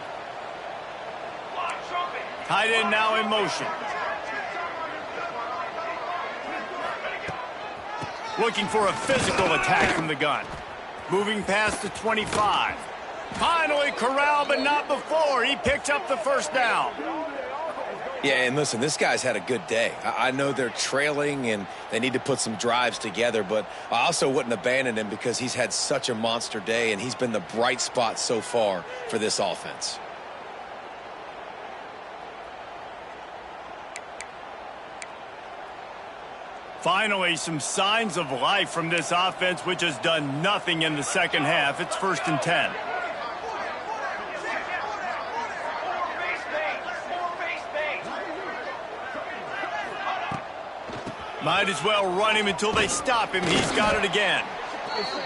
Tight end now in motion. Looking for a physical attack from the gun. Moving past the 25. Finally corralled, but not before. He picks up the 1st down. Yeah, and listen, this guy's had a good day. I know they're trailing and they need to put some drives together, but I also wouldn't abandon him because he's had such a monster day and he's been the bright spot so far for this offense. Finally, some signs of life from this offense, which has done nothing in the 2nd half. It's 1st and 10. Might as well run him until they stop him. He's got it again.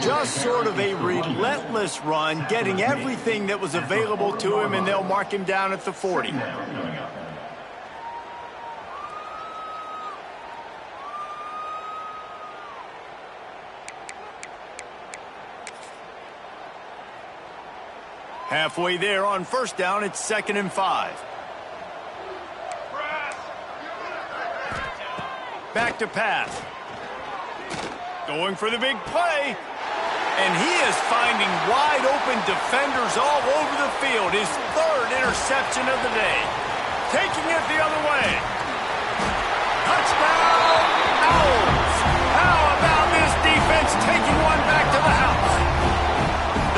Just sort of a relentless run, getting everything that was available to him, and they'll mark him down at the 40. Halfway there on 1st down, it's 2nd and 5. Back to pass. Going for the big play. And he is finding wide open defenders all over the field. His 3rd interception of the day. Taking it the other way. Touchdown, Owls. How about this defense taking one back to the house?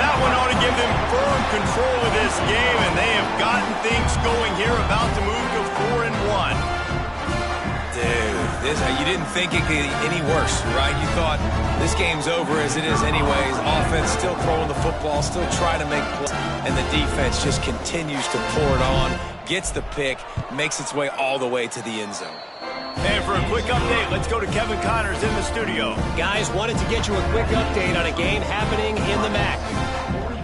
That one ought to give them firm control of this game, and they have gotten things going here, about to move to 4-1. Dude, you didn't think it could get any worse, right? You thought this game's over as it is anyways. Offense still throwing the football, still trying to make plays, and the defense just continues to pour it on, gets the pick, makes its way all the way to the end zone. And for a quick update, let's go to Kevin Connors in the studio. Guys, wanted to get you a quick update on a game happening in the MAC.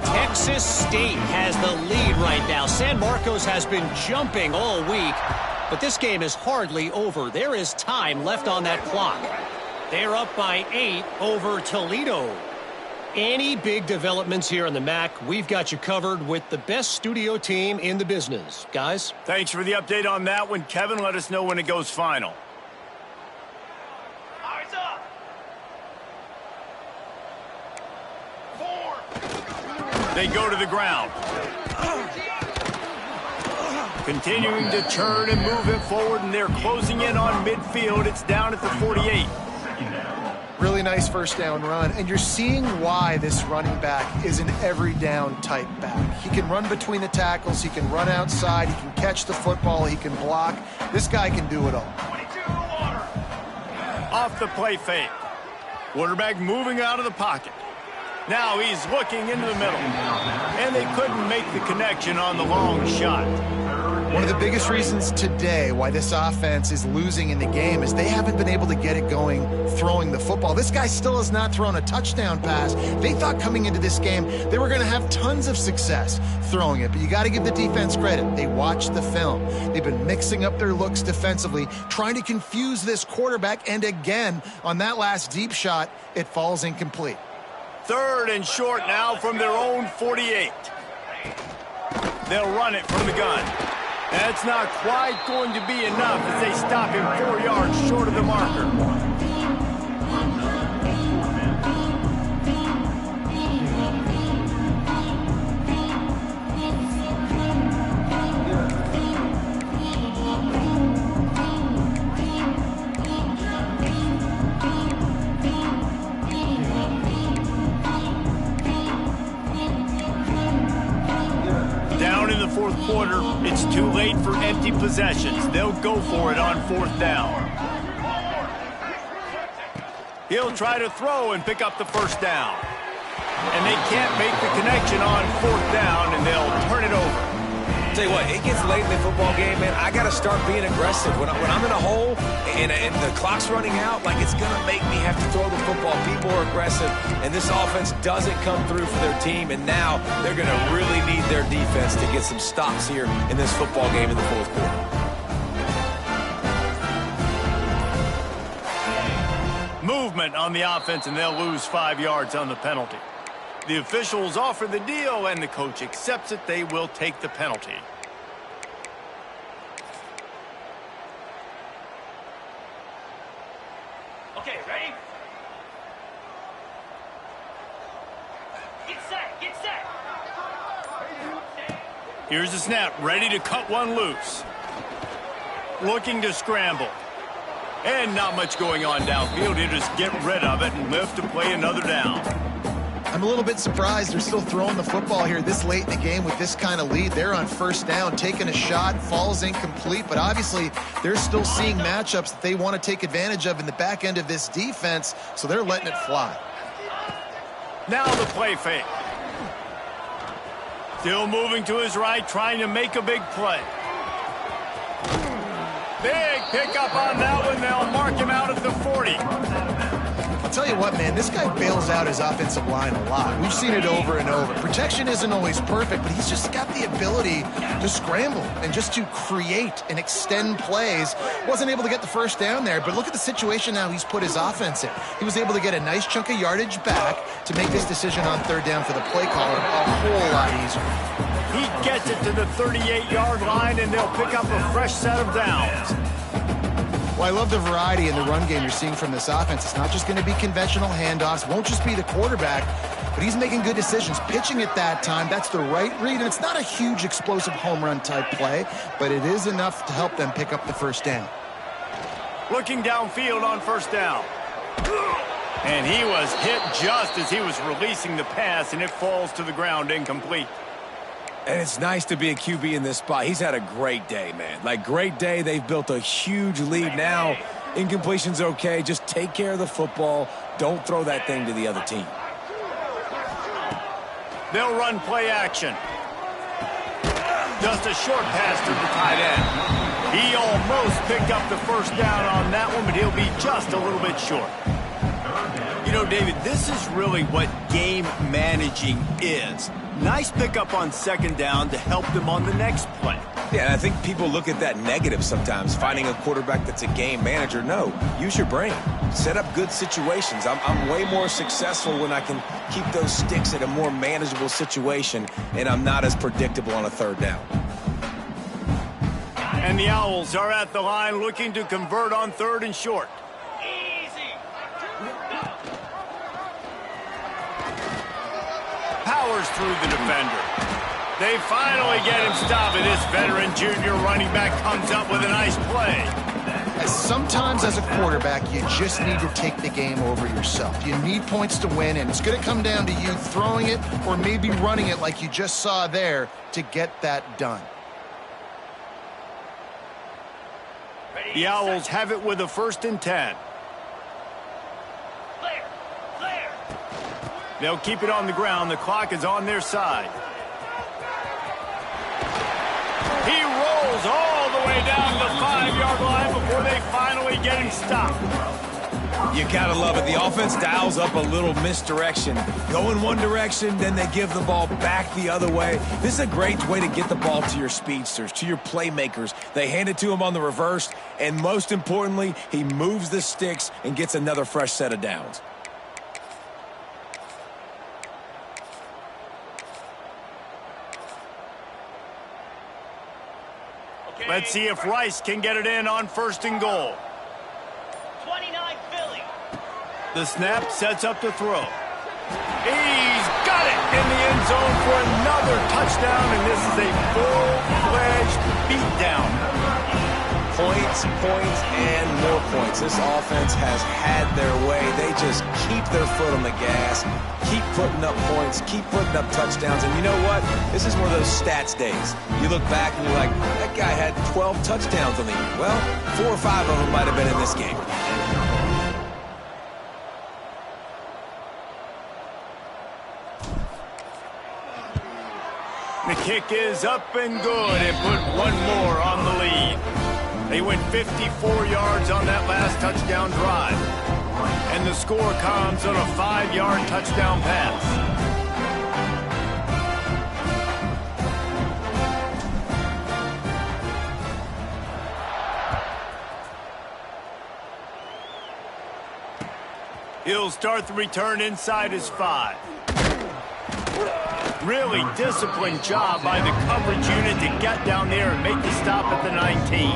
Texas State has the lead right now. San Marcos has been jumping all week, but this game is hardly over. There is time left on that clock. They're up by 8 over Toledo. Any big developments here on the MAC, we've got you covered with the best studio team in the business. Guys? Thanks for the update on that one, Kevin. Let us know when it goes final. Eyes up. 4. They go to the ground. Continuing to turn and move it forward, and they're closing in on midfield. It's down at the 48. Really nice first down run, and you're seeing why this running back is an every down type back. He can run between the tackles, he can run outside, he can catch the football, he can block. This guy can do it all. 22 to the water. Off the play fake. Quarterback moving out of the pocket. Now he's looking into the middle, and they couldn't make the connection on the long shot. One of the biggest reasons today why this offense is losing in the game is they haven't been able to get it going throwing the football. This guy still has not thrown a touchdown pass. They thought coming into this game they were going to have tons of success throwing it, but you got to give the defense credit. They watched the film. They've been mixing up their looks defensively, trying to confuse this quarterback, and again, on that last deep shot, it falls incomplete. 3rd and short now from their own 48. They'll run it from the gun. That's not quite going to be enough as they stop him 4 yards short of the marker. Down in the 4th quarter, it's too late for empty possessions. They'll go for it on 4th down. He'll try to throw and pick up the 1st down. And they can't make the connection on 4th down, and they'll turn it over. Tell you what, it gets late in the football game, man. I got to start being aggressive. When I'm in a hole and the clock's running out, like, it's going to make me have to throw the football. People are aggressive, and this offense doesn't come through for their team, and now they're going to really need their defense to get some stops here in this football game in the 4th quarter. Movement on the offense, and they'll lose 5 yards on the penalty. The officials offer the deal, and the coach accepts it. They will take the penalty. Okay, ready? Get set, get set. Here's the snap, ready to cut one loose. Looking to scramble. And not much going on downfield. He'll just get rid of it and live to play another down. I'm a little bit surprised they're still throwing the football here this late in the game with this kind of lead. They're on 1st down, taking a shot, falls incomplete, but obviously they're still seeing matchups that they want to take advantage of in the back end of this defense, so they're letting it fly. Now the play fake. Still moving to his right, trying to make a big play. Big pickup on that one. They'll mark him out at the 40. I'll tell you what, man, this guy bails out his offensive line a lot. We've seen it over and over. Protection isn't always perfect, but he's just got the ability to scramble and just to create and extend plays. Wasn't able to get the 1st down there, but look at the situation now he's put his offense in. He was able to get a nice chunk of yardage back to make this decision on 3rd down for the play caller a whole lot easier. He gets it to the 38-yard line, and they'll pick up a fresh set of downs. Well, I love the variety in the run game you're seeing from this offense. It's not just going to be conventional handoffs. Won't just be the quarterback, but he's making good decisions. Pitching at that time, that's the right read. And it's not a huge explosive home run type play, but it is enough to help them pick up the 1st down. Looking downfield on 1st down. And he was hit just as he was releasing the pass, and it falls to the ground incomplete. And it's nice to be a QB in this spot. He's had a great day, man. Like, great day. They've built a huge lead now. Incompletion's okay. Just take care of the football. Don't throw that thing to the other team. They'll run play action. Just a short pass to the tight end. He almost picked up the 1st down on that one, but he'll be just a little bit short. You know, David, this is really what game managing is. Nice pickup on 2nd down to help them on the next play. Yeah, and I think people look at that negative sometimes, finding a quarterback that's a game manager. No, use your brain. Set up good situations. I'm way more successful when I can keep those sticks at a more manageable situation, and I'm not as predictable on a third down. And the Owls are at the line looking to convert on 3rd and short. Easy. Powers through the defender. They finally get him stopped, and this veteran junior running back comes up with a nice play. Sometimes as a quarterback, you just need to take the game over yourself. You need points to win, and it's going to come down to you throwing it or maybe running it like you just saw there to get that done. The Owls have it with a 1st and 10. Clear. Clear. They'll keep it on the ground. The clock is on their side. He rolls all the way down the 5-yard line before they finally get him stopped. You gotta love it. The offense dials up a little misdirection. Go in one direction, then they give the ball back the other way. This is a great way to get the ball to your speedsters, to your playmakers. They hand it to him on the reverse, and most importantly, he moves the sticks and gets another fresh set of downs. Okay. Let's see if Rice can get it in on 1st and goal. 29 Philly. The snap sets up the throw. He's got it in the end zone for another touchdown, and this is a full-fledged beatdown. Points, points, and more points. This offense has had their way. They just keep their foot on the gas, keep putting up points, keep putting up touchdowns. And you know what? This is one of those stats days. You look back and you're like, that guy had 12 touchdowns on the year. Well, 4 or 5 of them might have been in this game. The kick is up and good and put one more on the lead. They went 54 yards on that last touchdown drive. And the score comes on a 5-yard touchdown pass. He'll start the return inside his 5. Really disciplined job by the coverage unit to get down there and make the stop at the 19.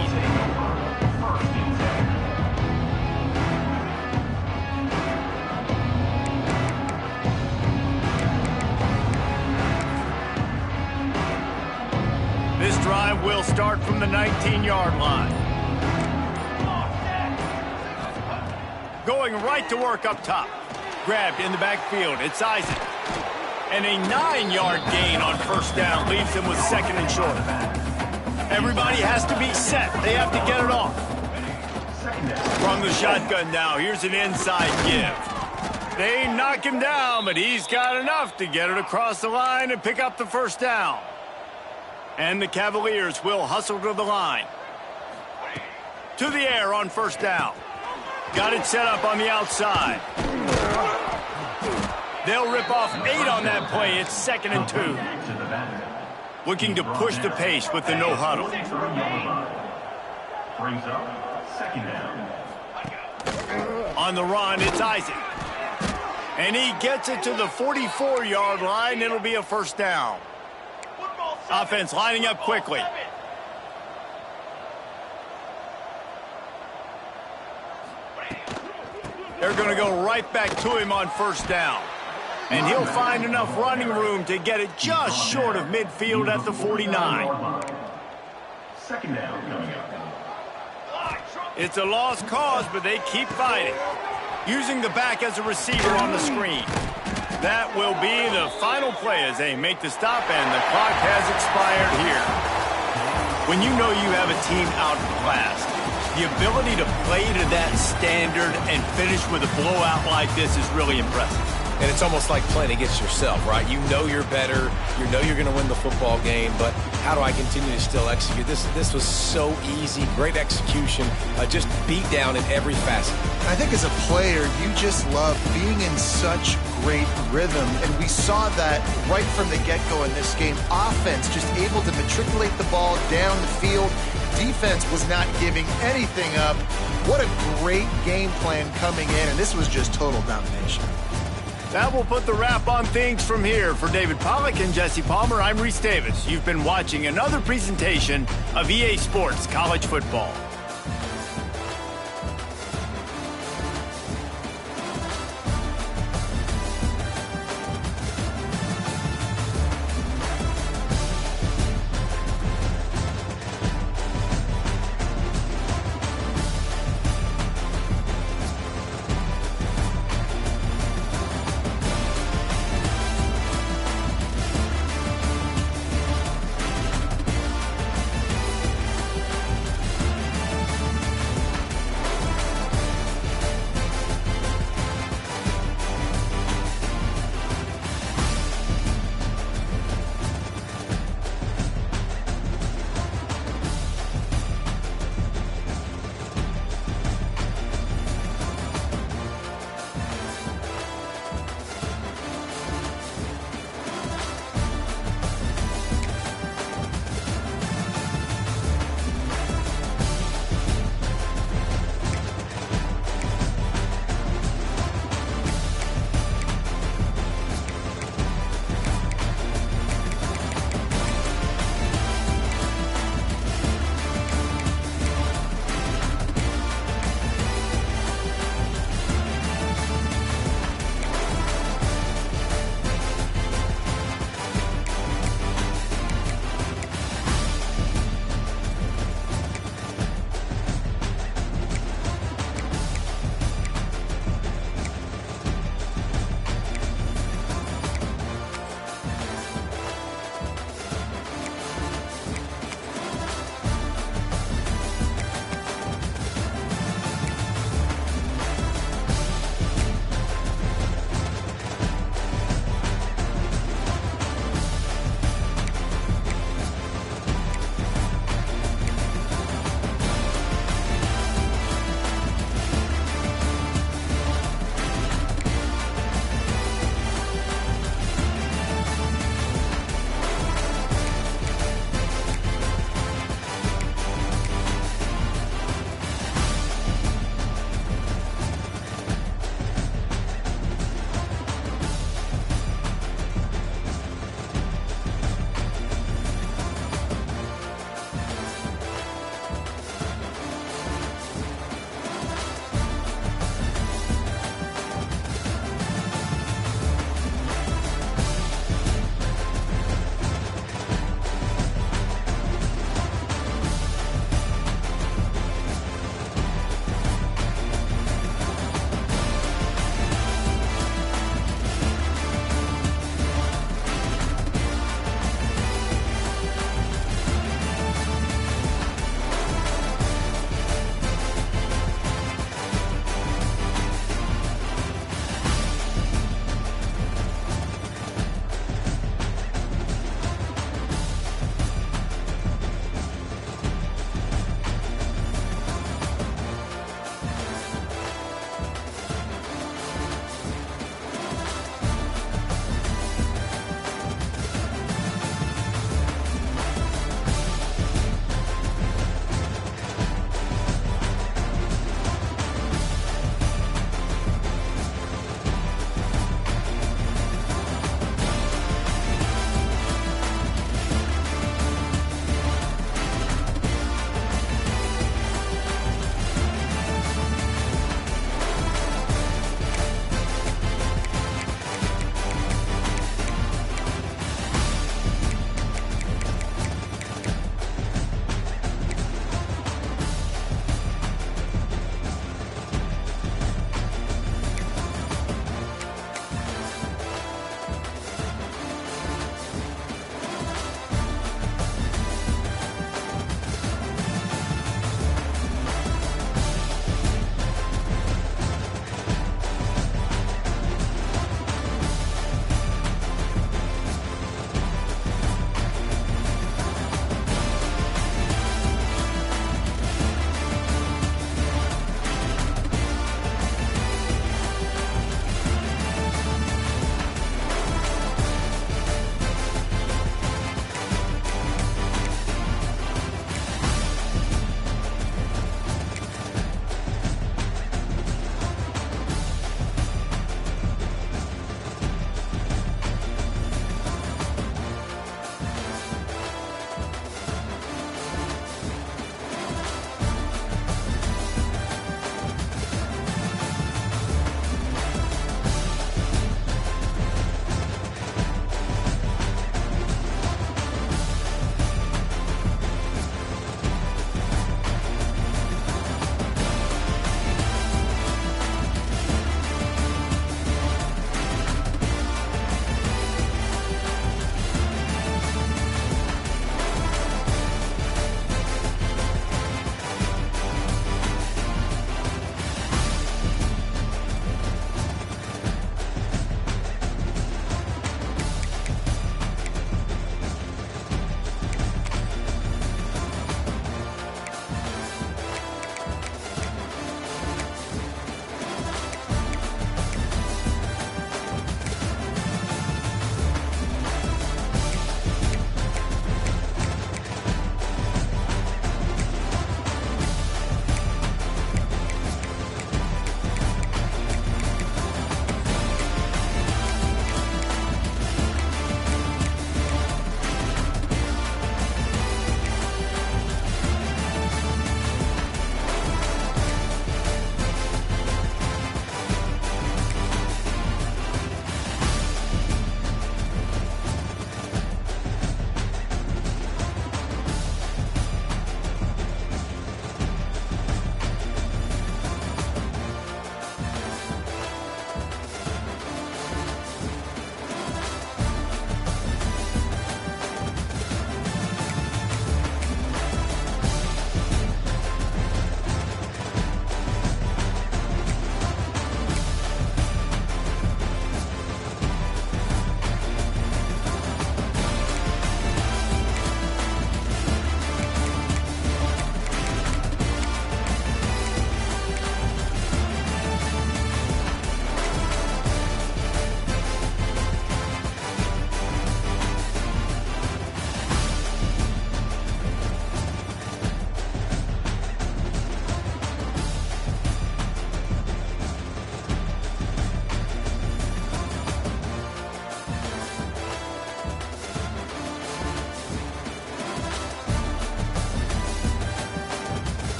This drive will start from the 19-yard line. Going right to work up top. Grabbed in the backfield. It's Isaac. And a 9-yard gain on 1st down leaves them with 2nd and short. Everybody has to be set. They have to get it off. From the shotgun now, here's an inside give. They knock him down, but he's got enough to get it across the line and pick up the 1st down. And the Cavaliers will hustle to the line. To the air on 1st down. Got it set up on the outside. They'll rip off 8 on that play. It's 2nd and 2. Looking to push the pace with the no huddle. Brings up 2nd down. On the run, it's Isaac. And he gets it to the 44-yard line. It'll be a 1st down. Offense lining up quickly. They're going to go right back to him on 1st down. And he'll find enough running room to get it just short of midfield at the 49. 2nd down coming up. It's a lost cause, but they keep fighting. Using the back as a receiver on the screen. That will be the final play as they make the stop, and the clock has expired here. When you know you have a team outclassed, the ability to play to that standard and finish with a blowout like this is really impressive. and it's almost like playing against yourself, right? You know you're better, you know you're going to win the football game, but how do I continue to still execute? This was so easy, great execution, just beat down in every facet. I think as a player, you just love being in such great rhythm, and we saw that right from the get-go in this game. Offense just able to matriculate the ball down the field. Defense was not giving anything up. What a great game plan coming in, and this was just total domination. That will put the wrap on things from here. For David Pollack and Jesse Palmer, I'm Reese Davis. You've been watching another presentation of EA Sports College Football.